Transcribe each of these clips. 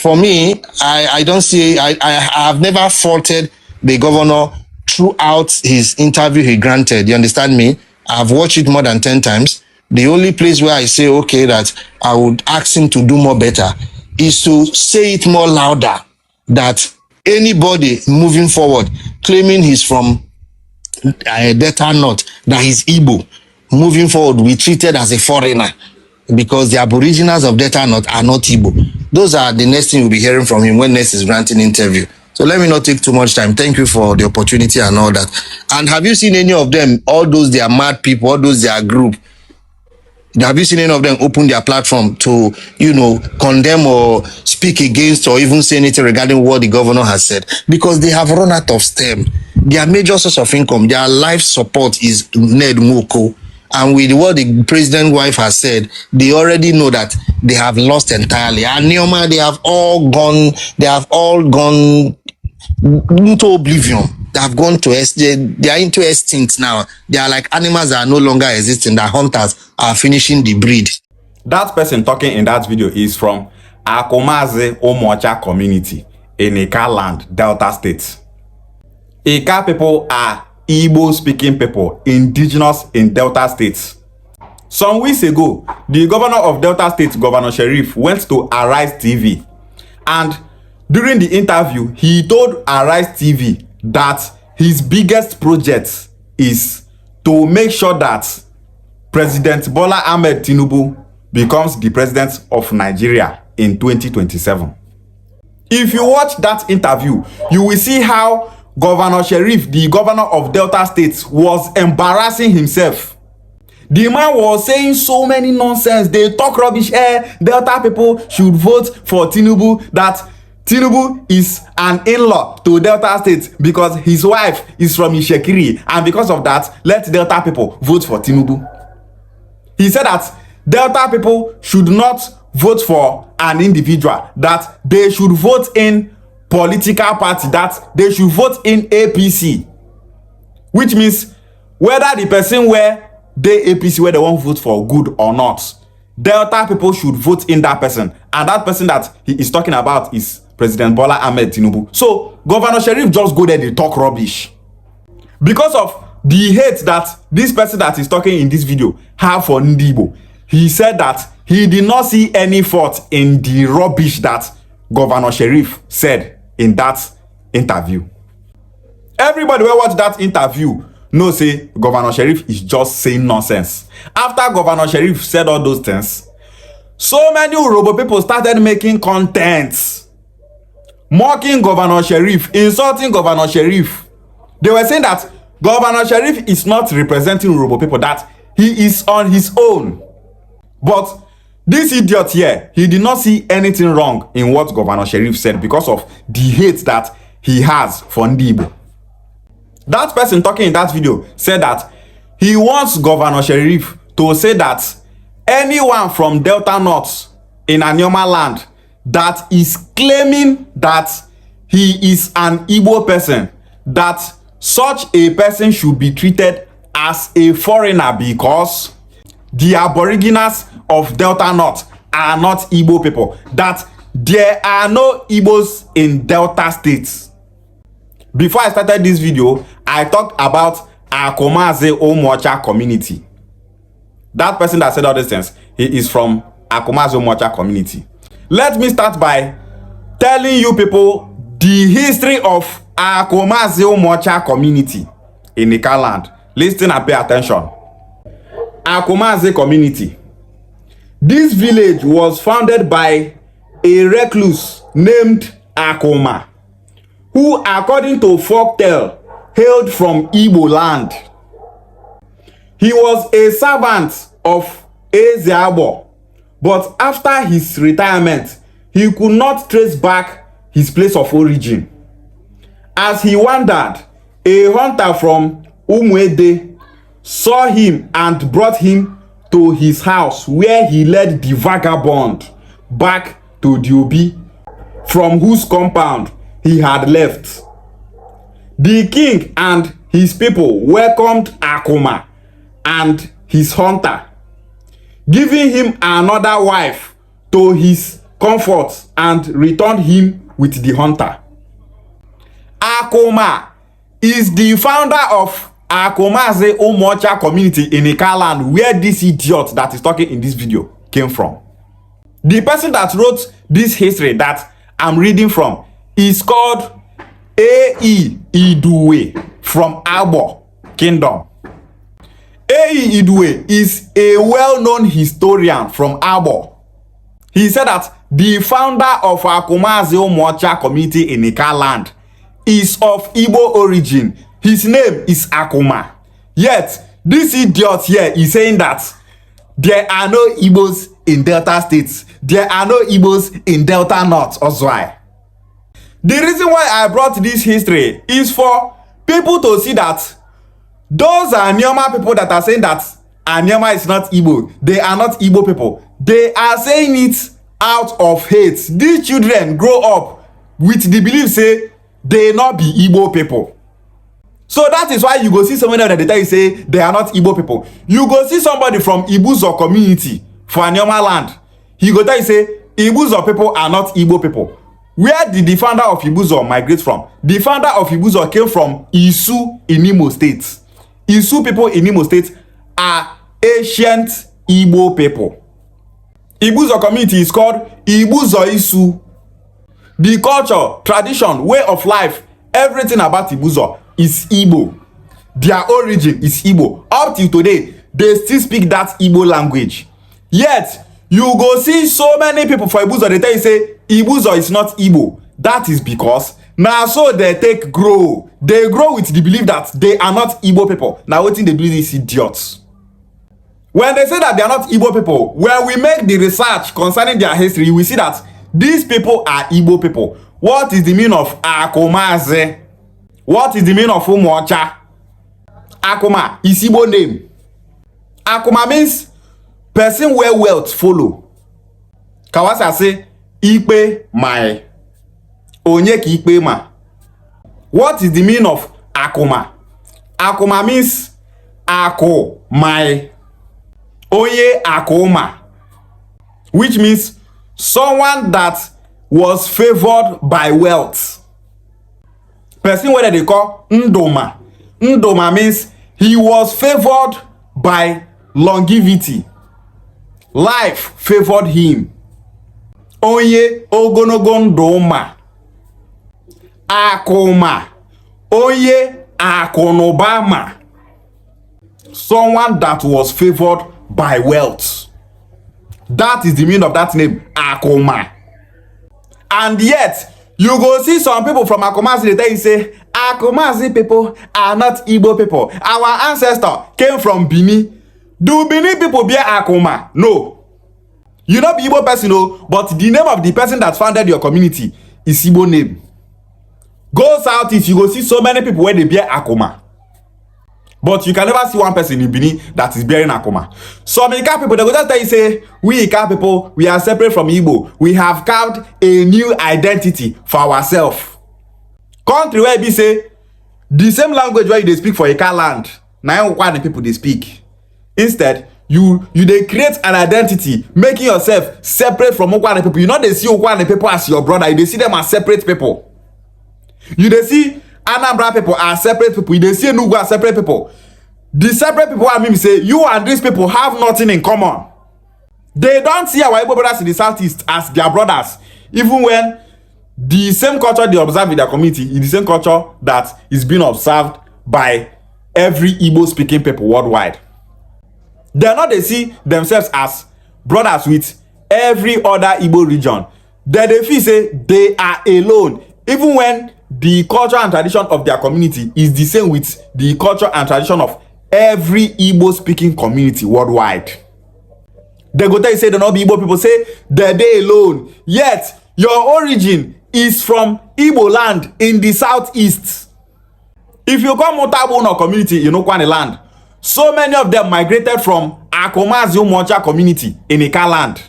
for me, I don't see, I have never faulted the governor throughout his interview he granted. You understand me? I've watched it more than 10 times. The only place where I say, okay, that I would ask him to do more better is to say it more louder, that anybody moving forward claiming he's from Delta North, that he's Igbo, moving forward, we treated as a foreigner because the aboriginals of Delta North are not Igbo. Those are the next thing we'll be hearing from him when next is granting interview. So let me not take too much time. Thank you for the opportunity and all that. And have you seen any of them, all those they are mad people, all those they are group, have you seen any of them open their platform to, condemn or speak against or even say anything regarding what the governor has said? Because they have run out of steam. Their major source of income, their life support is Ned Moko. And with what the president's wife has said, they already know that they have lost entirely. Anioma, they have all gone into oblivion. They have gone to they are into extinct now. They are like animals that are no longer existing. The hunters are finishing the breed. That person talking in that video is from Akomaze Omocha community in Ika land, Delta State. Ika people are Igbo-speaking people, indigenous in Delta State. Some weeks ago, the governor of Delta State, Governor Sheriff, went to Arise TV, and during the interview, he told Arise TV that his biggest project is to make sure that President Bola Ahmed Tinubu becomes the president of Nigeria in 2027. If you watch that interview, you will see how Governor Sheriff, the governor of Delta State, was embarrassing himself. The man was saying so many nonsense. They talk rubbish. Delta people should vote for Tinubu, that Tinubu is an in-law to Delta State because his wife is from Ishekiri, and because of that, let Delta people vote for Tinubu. He said that Delta people should not vote for an individual, that they should vote in political party, that they should vote in APC, which means whether the person where they APC where they won't vote for good or not, Delta people should vote in that person, and that person that he is talking about is President Bola Ahmed Tinubu. So Governor Sheriff just go there, they talk rubbish because of the hate that this person that is talking in this video have for Ndibo. He said that he did not see any fault in the rubbish that Governor Sheriff said in that interview. Everybody will watch that interview know say Governor Sheriff is just saying nonsense. After Governor Sheriff said all those things, so many Urobo people started making content mocking Governor Sheriff, insulting Governor Sheriff. They were saying that Governor Sheriff is not representing Urobo people, that he is on his own. But this idiot here, he did not see anything wrong in what Governor Sheriff said because of the hate that he has for Ndibo. That person talking in that video said that he wants Governor Sheriff to say that anyone from Delta North in Anioma land that is claiming that he is an Igbo person, that such a person should be treated as a foreigner because the aboriginals of Delta North are not Igbo people, that there are no Igbos in Delta states. Before I started this video, I talked about Akomaze Omocha community. That person that said all these things, he is from Akomaze Omocha community. Let me start by telling you people the history of Akomaze Omocha community in Ika land. Listen and pay attention. Akomaze community. This village was founded by a recluse named Akoma, who, according to folktale, hailed from Igbo land. He was a servant of Ezeabo, but after his retirement, he could not trace back his place of origin. As he wandered, a hunter from Umwede saw him and brought him to his house, where he led the vagabond back to the Obi, from whose compound he had left. The king and his people welcomed Akoma and his hunter, giving him another wife to his comfort and returned him with the hunter. Akoma is the founder of Akomaze Umocha community in Ikaland, where this idiot that is talking in this video came from. The person that wrote this history that I'm reading from is called A.E. Idue from Abo Kingdom. A.E. Idue is a well-known historian from Abo. He said that the founder of Akomaze Umocha community in Ikaland is of Igbo origin. His name is Akoma. Yet, this idiot here is saying that there are no Igbos in Delta states. There are no Igbos in Delta North Ozwai. The reason why I brought this history is for people to see that those Anioma people that are saying that Anioma is not Igbo, they are not Igbo people. They are saying it out of hate. These children grow up with the belief say they not be Igbo people. So that is why you go see someone that they tell you say they are not Igbo people. You go see somebody from Ibuzo community for Anioma land. He go tell you say Ibuzo people are not Igbo people. Where did the founder of Ibuzo migrate from? The founder of Ibuzo came from Isu in Imo State. Isu people in Imo State are ancient Igbo people. Ibuzo community is called Ibuzo Isu. The culture, tradition, way of life, everything about Ibuzo is Igbo. Their origin is Igbo. Up till today, they still speak that Igbo language. Yet, you go see so many people for Ibuzo, they tell you say, Ibuzo is not Igbo. That is because, now so they take grow. They grow with the belief that they are not Igbo people. Now what thing they do these idiots? When they say that they are not Igbo people, when we make the research concerning their history, we see that these people are Igbo people. What is the meaning of Akomaze? What is the meaning of Umocha? Akoma is Igbo name. Akoma means person where wealth follow. Kawasa say, Ikpe mai. Onye ki ikpe ma. What is the meaning of Akoma? Akoma means Ako mai. Oye Akoma. Which means someone that was favored by wealth. Person where they call Ndoma. Ndoma means he was favored by longevity. Life favored him. Oye ogonogon doma. Akoma. Oye akonobama. Someone that was favored by wealth. That is the meaning of that name, Akoma. And yet, you go see some people from Akomazi, they tell you say, Akomazi people are not Igbo people. Our ancestor came from Bini. Do Bini people bear Akoma? No. You not be Igbo person, no, but the name of the person that founded your community is Igbo name. Go southeast, you go see so many people where they bear Akoma. But you can never see one person in Benin that is bearing Akoma. Some Ika people, they go just tell you say, we Ika people, we are separate from Igbo. We have carved a new identity for ourselves. Country where we say, the same language where they speak for Ika land, now what the people they speak. Instead, you they create an identity, making yourself separate from Okwane people. You know they see Okwane people as your brother, they see them as separate people. You they see Anambra people are separate people. They see Enugu are separate people. The separate people I mean say you and these people have nothing in common. They don't see our Igbo brothers in the southeast as their brothers, even when the same culture they observe in their community is the same culture that is being observed by every Igbo-speaking people worldwide. They are not they see themselves as brothers with every other Igbo region. They feel say they are alone, even when the culture and tradition of their community is the same with the culture and tradition of every Igbo-speaking community worldwide. They go tell you say they not be Igbo people, say they alone. Yet your origin is from Igbo land in the southeast. If you come Motabuno community in Okwane land, so many of them migrated from Akomazi Umocha community in Ika land.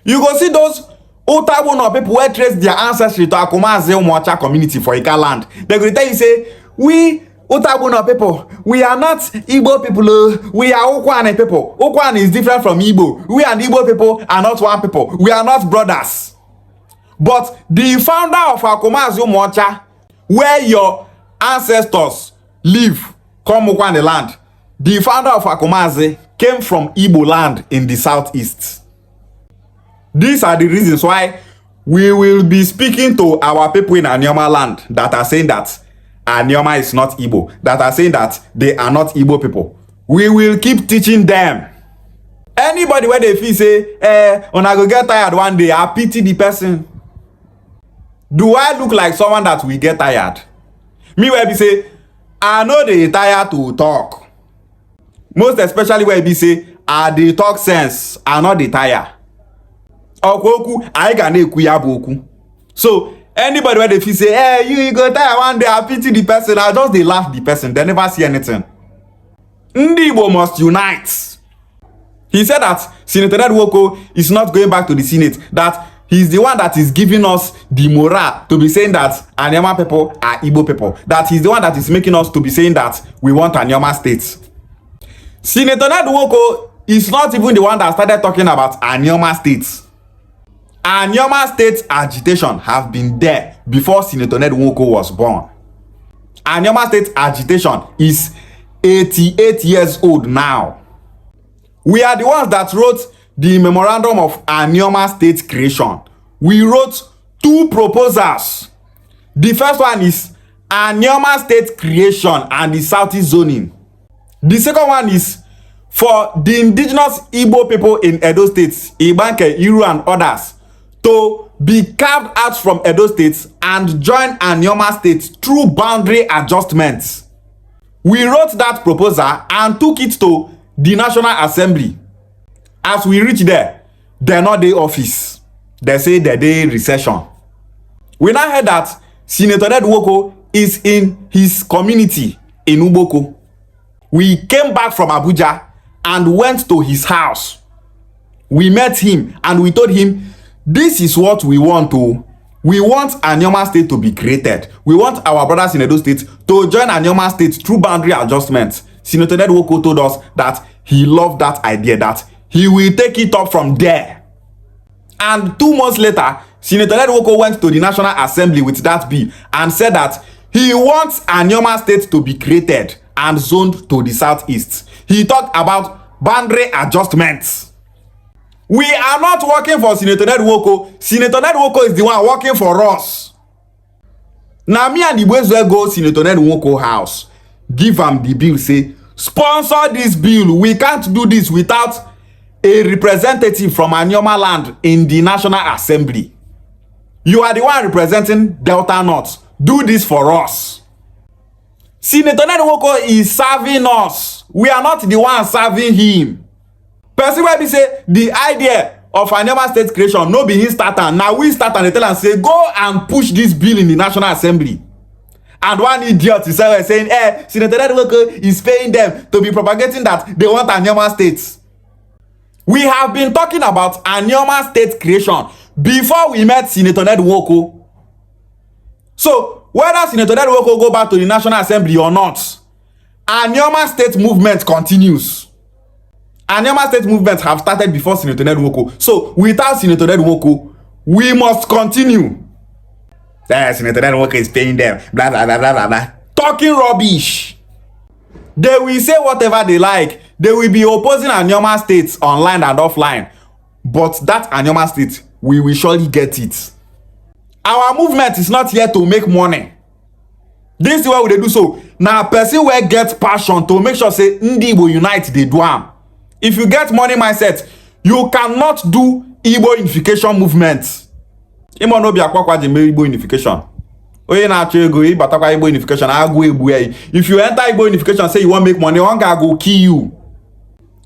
You go see those Otabuno people who trace their ancestry to Akomazi Umocha community for Ika land. They go tell you say, we Utabuno people, we are not Igbo people, we are Ukwane people. Ukwane is different from Igbo. We and Igbo people are not one people. We are not brothers. But the founder of Akomazi Umocha, where your ancestors live, come Ukwane land, the founder of Akomazi came from Igbo land in the southeast. These are the reasons why we will be speaking to our people in Anioma land that are saying that Anioma is not Igbo, that are saying that they are not Igbo people. We will keep teaching them. Anybody where they feel say, when I go get tired one day, I pity the person. Do I look like someone that will get tired? Me where be say, I know they tired to talk. Most especially where be say, I dey talk sense, I not dey tire. Okwoku, I can boku. So anybody where they feel say, hey, you go tire one day, I pity the person, I just they laugh the person, they never see anything. Ndi Igbo must unite. He said that Senator Edwoko is not going back to the Senate, that he's the one that is giving us the morale to be saying that Anioma people are Igbo people, that he's the one that is making us to be saying that we want Anioma state. Senator Edwoko is not even the one that started talking about Anioma states. Anioma state agitation have been there before Senator Ned Nwoko was born. Anioma state agitation is 88 years old now. We are the ones that wrote the memorandum of Anioma state creation. We wrote 2 proposals. The first one is Anioma state creation and the southeast zoning. The second one is for the indigenous Igbo people in Edo State, Ibanke, Iru and others, to be carved out from Edo State and join Anioma State through boundary adjustments. We wrote that proposal and took it to the National Assembly. As we reach there, they're not the office. They say they're the recession. We now heard that Senator Ned Nwoko is in his community in Uboko. We came back from Abuja and went to his house. We met him and we told him, this is what we want to. We want Anioma State to be created. We want our brothers in Edo State to join Anioma State through boundary adjustments. Senator Ned Nwoko told us that he loved that idea, that he will take it up from there. And 2 months later, Senator Ned Nwoko went to the National Assembly with that bill and said that he wants Anioma State to be created and zoned to the southeast. He talked about boundary adjustments. We are not working for Senator Ned Nwoko. Senator Ned Nwoko is the one working for us. Now me and the boys will go Senator Ned Nwoko house. Give him the bill, say, sponsor this bill. We can't do this without a representative from Anioma land in the National Assembly. You are the one representing Delta North. Do this for us. Senator Ned Nwoko is serving us. We are not the one serving him. Person where we say the idea of Anioma state creation no be him starter. Now we start and they tell and say go and push this bill in the National Assembly. And one idiot is saying, Senator Ned Nwoko is paying them to be propagating that they want Anioma states. We have been talking about Anioma state creation before we met Senator Ned Nwoko. So whether Senator Ned Nwoko go back to the National Assembly or not, Anioma state movement continues. Anioma state movements have started before Senator Ned Nwoko. So without Senator Ned Nwoko, we must continue. Senator Ned Nwoko is paying them. Blah, blah, blah, blah, blah, blah. Talking rubbish. They will say whatever they like. They will be opposing Anioma states online and offline. But that Anioma state, we will surely get it. Our movement is not here to make money. This is why we do so. Now, a person will get passion to make sure say Ndi Igbo unite, they do am. If you get money mindset, you cannot do Igbo unification movement. Imo no be akwakwa jeme Igbo unification. Oye na acho ego ibatakwa Igbo unification agu egbu e. If you enter Igbo unification say you want make money, hunger go kill you.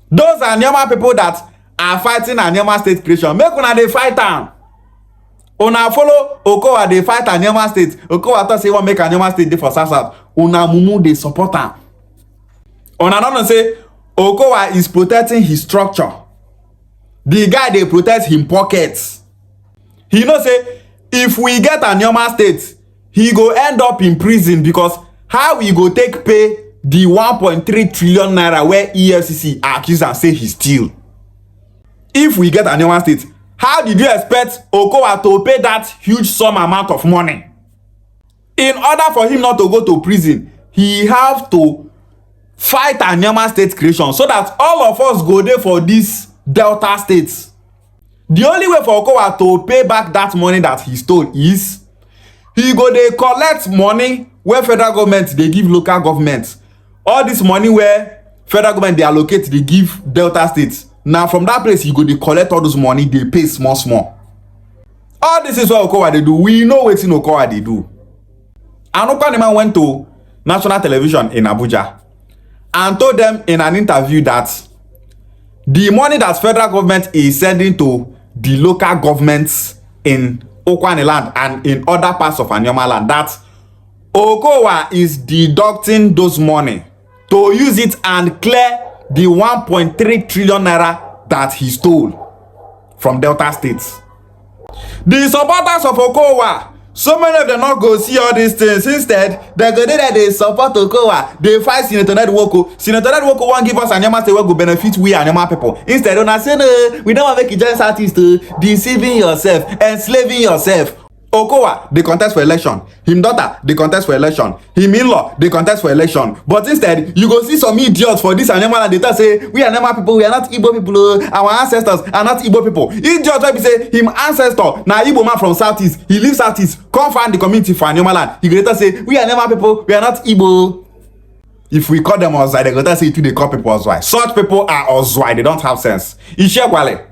Those are Anioma people that are fighting Anioma state creation. Make una dey fight am. Una follow Okowa dey fight Anioma state. Okowa talk say want make Anioma state dey for South. Una mumu dey support am. Una no know say Okowa is protecting his structure. The guy dey protect him pockets. He know say if we get Anioma state, he go end up in prison because how we go take pay the 1.3 trillion naira where EFCC accuse am say he steal? If we get Anioma State, how did you expect Okowa to pay that huge sum amount of money? In order for him not to go to prison, he have to fight Anioma State creation so that all of us go there for these Delta states. The only way for Okowa to pay back that money that he stole is he go dey collect money where federal government dey give local government. All this money where federal government dey allocate dey give Delta states. Now from that place he go dey collect all those money, dey pay small small. All this is what Okowa dey do. We know wetin Okowa dey do. Anioma went to national television in Abuja and told them in an interview that the money that federal government is sending to the local governments in Okwane land and in other parts of Anioma land, that Okowa is deducting those money to use it and clear the 1.3 trillion naira that he stole from Delta states. The supporters of Okowa, so many of them not go see all these things. Instead, they go there, they support Okowa. They fight Senator Nedwoko. Senator Nedwoko won't give us Anioma State wey go benefit we Anioma people. Instead, on say no, we don't want to make you join artists to deceiving yourself, enslaving yourself. Okowa, they contest for election. Him daughter, they contest for election. Him in-law, they contest for election. But instead, you go see some idiots for this Anioma land. They tell say, we are Anioma people, we are not Igbo people. Our ancestors are not Igbo people. Idiots wey be say, him ancestor, na Igbo man from Southeast. He lives Southeast. Come find the community for Anioma land. He go later say, we are Anioma people, we are not Igbo. If we call them Ozwai, they go later say, too, they call people Ozwai. Such people are Ozwai. They don't have sense. Ishe Gwale.